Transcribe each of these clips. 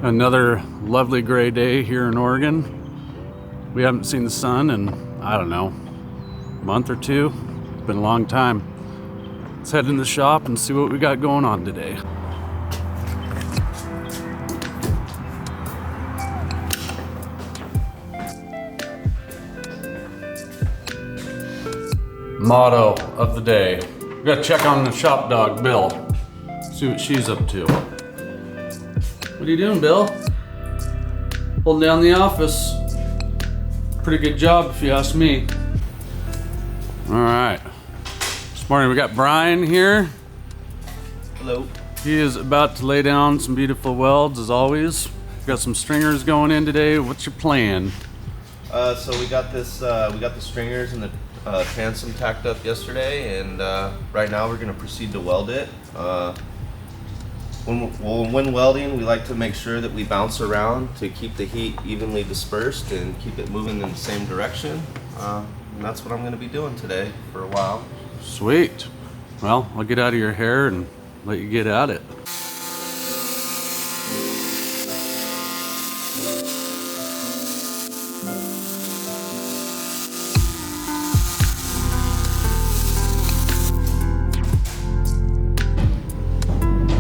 Another lovely gray day here in Oregon. We haven't seen the sun in, I don't know, a month or two. It's been a long time. Let's head in the shop and see what we got going on today. Motto of the day. We gotta check on the shop dog, Bill. See what she's up to. What are you doing, Bill? Holding down the office. Pretty good job if you ask me. All right. This morning we got Brian here. Hello. He is about to lay down some beautiful welds as always. We've got some stringers going in today. What's your plan? So we got this. We got the stringers and the transom tacked up yesterday, and right now we're going to proceed to weld it. When welding, we like to make sure that we bounce around to keep the heat evenly dispersed and keep it moving in the same direction. And that's what I'm going to be doing today for a while. Sweet. Well, I'll get out of your hair and let you get at it.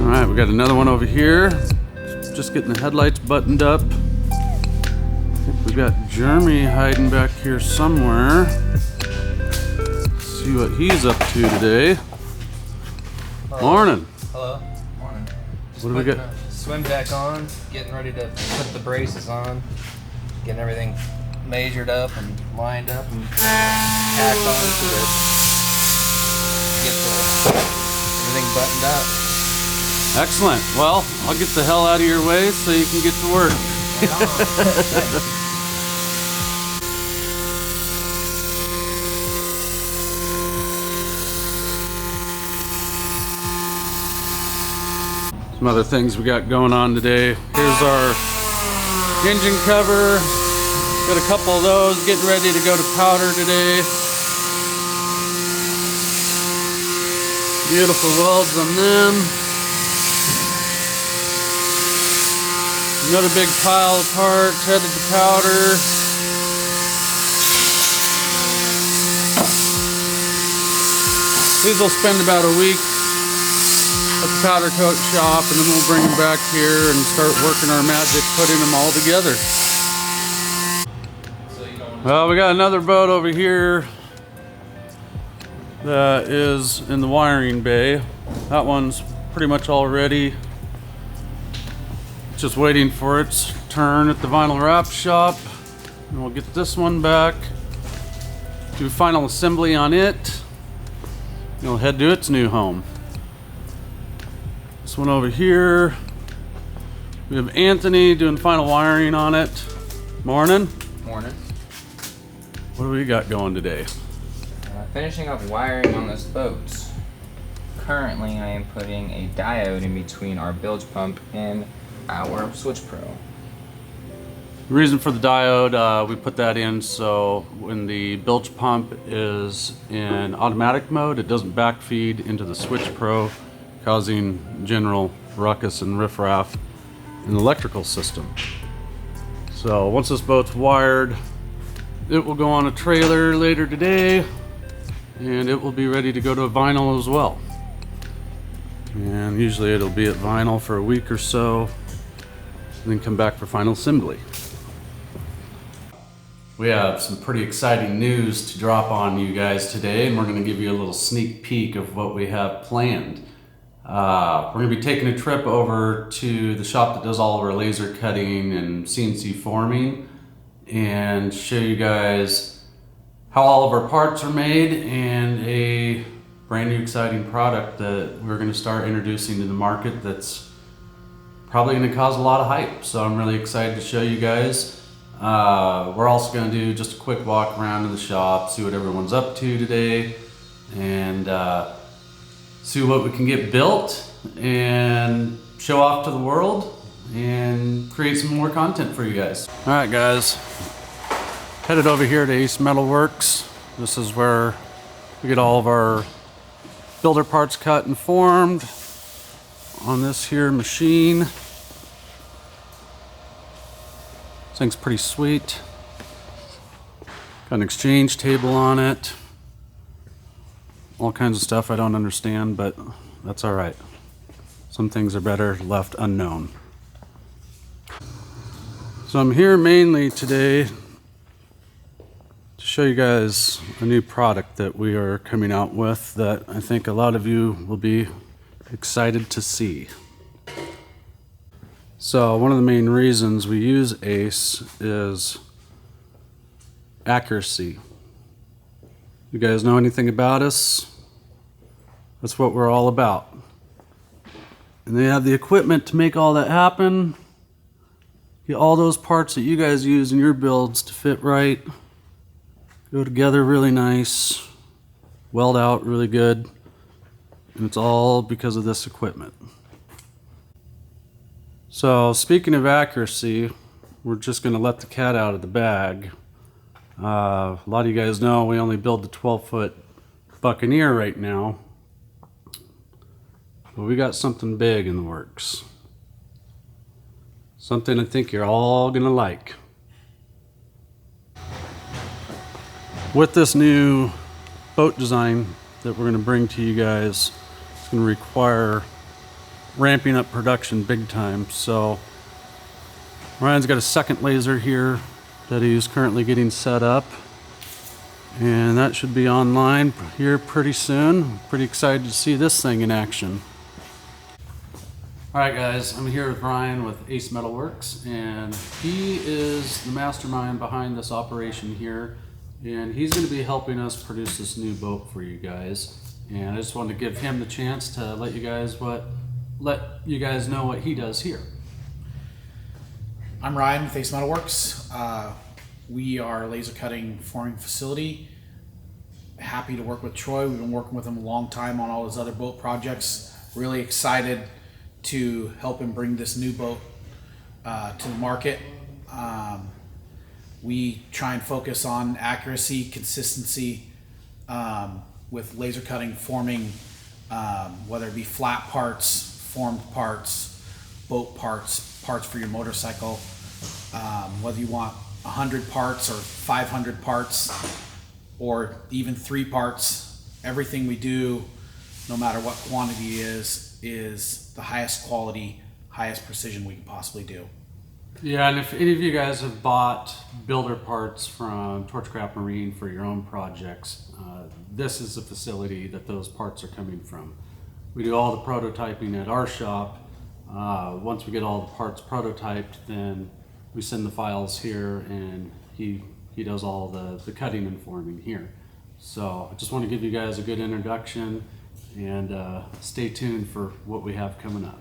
All right, we got another one over here. Just getting the headlights buttoned up. I think we got Jeremy hiding back here somewhere. See what he's up to today. Hello. Morning. Hello. Morning. Just What do we putting got? the swim deck on, getting ready to put the braces on, getting everything measured up and lined up and tacked on so that everything buttoned up. Excellent. Well, I'll get the hell out of your way so you can get to work. Some other things we got going on today. Here's our engine cover. Got a couple of those getting ready to go to powder today. Beautiful welds on them. Another big pile of parts headed to powder. These will spend about a week at the powder coat shop, and then we'll bring them back here and start working our magic, putting them all together. Well, we got another boat over here that is in the wiring bay. That one's pretty much all ready. Just waiting for its turn at the vinyl wrap shop. And we'll get this one back, do final assembly on it, and we'll head to its new home. This one over here, we have Anthony doing final wiring on it. Morning. Morning. What do we got going today? Finishing up wiring on this boat. Currently, I am putting a diode in between our bilge pump and our Switch Pro. The reason for the diode, we put that in so when the bilge pump is in automatic mode, it doesn't backfeed into the Switch Pro, causing general ruckus and riffraff in the electrical system. So once this boat's wired, it will go on a trailer later today, and it will be ready to go to vinyl as well. And usually it'll be at vinyl for a week or so, and then come back for final assembly. We have some pretty exciting news to drop on you guys today, and we're going to give you a little sneak peek of what we have planned. We're going to be taking a trip over to the shop that does all of our laser cutting and CNC forming, and show you guys how all of our parts are made and a brand new exciting product that we're going to start introducing to the market that's probably going to cause a lot of hype. So I'm really excited to show you guys. We're also going to do just a quick walk around in the shop, see what everyone's up to today, and see what we can get built and show off to the world and create some more content for you guys. All right, guys, headed over here to Ace Metal Works. This is where we get all of our builder parts cut and formed on this here machine. thing's pretty sweet. Got an exchange table on it. All kinds of stuff I don't understand, but that's all right. Some things are better left unknown. So I'm here mainly today to show you guys a new product that we are coming out with that I think a lot of you will be excited to see. So one of the main reasons we use ACE is accuracy. You guys know anything about us? That's what we're all about. And they have the equipment to make all that happen. Get all those parts that you guys use in your builds to fit right, go together really nice, weld out really good, and it's all because of this equipment. So speaking of accuracy, we're just going to let the cat out of the bag. A lot of you guys know we only build the 12-foot Buccaneer right now, but we got something big in the works. Something I think you're all gonna like. With this new boat design that we're gonna bring to you guys, it's gonna require ramping up production big time. So Ryan's got a second laser here that he's currently getting set up, and that should be online here pretty soon. Pretty excited to see this thing in action. Alright guys, I'm here with Ryan with Ace Metalworks, and he is the mastermind behind this operation here, and he's going to be helping us produce this new boat for you guys. And I just wanted to give him the chance to let you guys know what he does here. I'm Ryan with Ace Metalworks. We are a laser cutting forming facility. Happy to work with Troy. We've been working with him a long time on all his other boat projects. Really excited to help him bring this new boat to the market. We try and focus on accuracy, consistency with laser cutting, forming, whether it be flat parts, formed parts, boat parts, parts for your motorcycle, whether you want 100 parts or 500 parts or even 3 parts. Everything we do, no matter what quantity is the highest quality, highest precision we can possibly do. Yeah, and if any of you guys have bought builder parts from Torchcraft Marine for your own projects, this is the facility that those parts are coming from. We do all the prototyping at our shop. Once we get all the parts prototyped, then we send the files here, and he does all the cutting and forming here. So I just want to give you guys a good introduction, and stay tuned for what we have coming up.